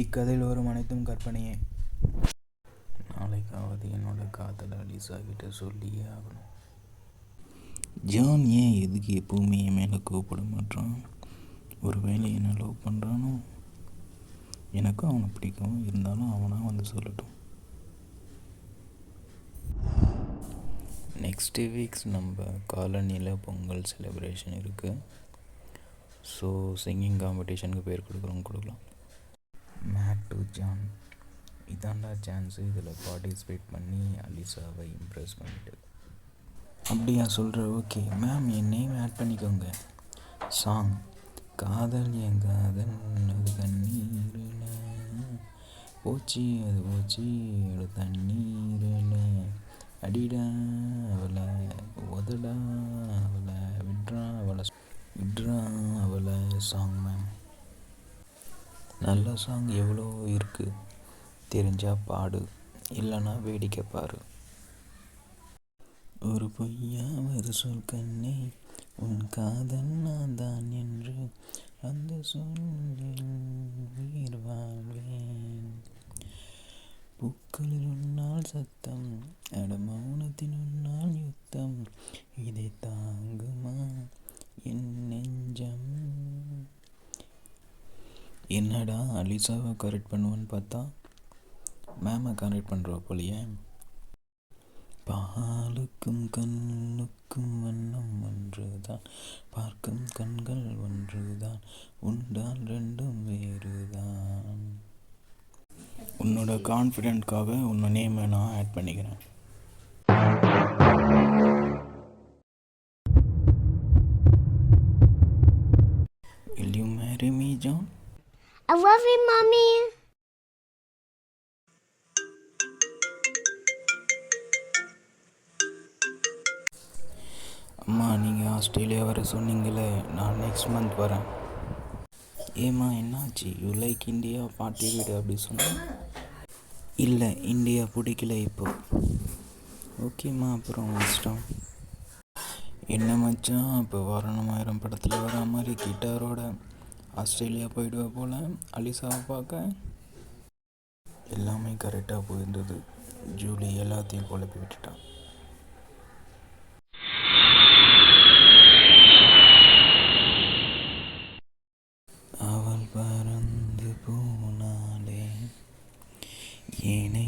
இக்கதையில் வரும் அனைத்தும் கற்பனையே. நாளைக்காவது என்னோட காதலை அலிசா கிட்ட சொல்லியே ஆகணும். ஜான் ஏன் எதுக்கு எப்பவுமே என் மேலே கோவப்பட மாட்டான்? ஒருவேளை என்ன லவ் பண்ணுறானோ? எனக்கும் அவனை பிடிக்கும், இருந்தாலும் அவனாக வந்து சொல்லட்டும். நெக்ஸ்ட்டு வீக்ஸ் நம்ம காலனியில் பொங்கல் செலிப்ரேஷன் இருக்குது. ஸோ சிங்கிங் காம்படிஷனுக்கு பேர் கொடுக்கலாம். மேட் டு ஜான், இதாண்டா சான்ஸு. இதில் பார்ட்டிசிபேட் பண்ணி அலிசாவை இம்ப்ரெஸ் பண்ணிட்டு. அப்படியா சொல்கிற? ஓகே மேம், என் நேம் ஆட் பண்ணிக்கோங்க. சாங் காதல் என் காதல் அது கண்ணீரில் போச்சு, அது போச்சு அது தண்ணீரில் அடிடா அவளை உதடா அவளை விட்றா அவளை சாங் மேம். நல்ல சாங் எவ்வளோ இருக்குது, தெரிஞ்சால் பாடு, இல்லைன்னா வேடிக்கை பாரு. ஒரு பொய்யா ஒரு சொல் கண்ணே, உன் காதல் நான் தான் என்று அந்த சொல்லில் உயிர் வாழ்வேன். பூக்களில் உன்னால் சத்தம், அட மௌனத்தின் உன்னால் யுத்தம், இதை தாங்குமா என் நெஞ்சம். என்னடா அலிசாவை கரெக்ட் பண்ணுவான்னு பார்த்தா மேமை கரெக்ட் பண்ணுறா போலியே. பாலுக்கும் கண்ணுக்கும் வண்ணம் ஒன்றுதான், பார்க்கும் கண்கள் ஒன்றுதான், உண்டால் ரெண்டும் வேறுதான். உன்னோட கான்ஃபிடென்ட்காக உன்னோட நேமை நான் ஆட் பண்ணிக்கிறேன். Will you marry me, John? I love you, Mommy. அம்மா, நீங்கள் ஆஸ்திரேலியா வர சொன்னீங்களே, நான் நெக்ஸ்ட் மந்த் வரேன். ஏம்மா என்னாச்சு? யூ லைக் இந்தியா, பாட்டி வீடு அப்படி சொன்னேன். இல்லை, இந்தியா பிடிக்கல இப்போ. ஓகேம்மா, அப்புறம் இஷ்டம். என்ன மச்சான், இப்போ வாரணமாயிரம் படத்தில் வர மாதிரி கிட்டாரோட ஆஸ்திரேலியா போயிடுவா போல் அலிசாவை பார்க்க. எல்லாமே கரெக்டாக போயிருந்தது. ஜூலி எல்லாத்தையும் குழப்பி விட்டுட்டான். அவள் பறந்து போனாலே, ஏனே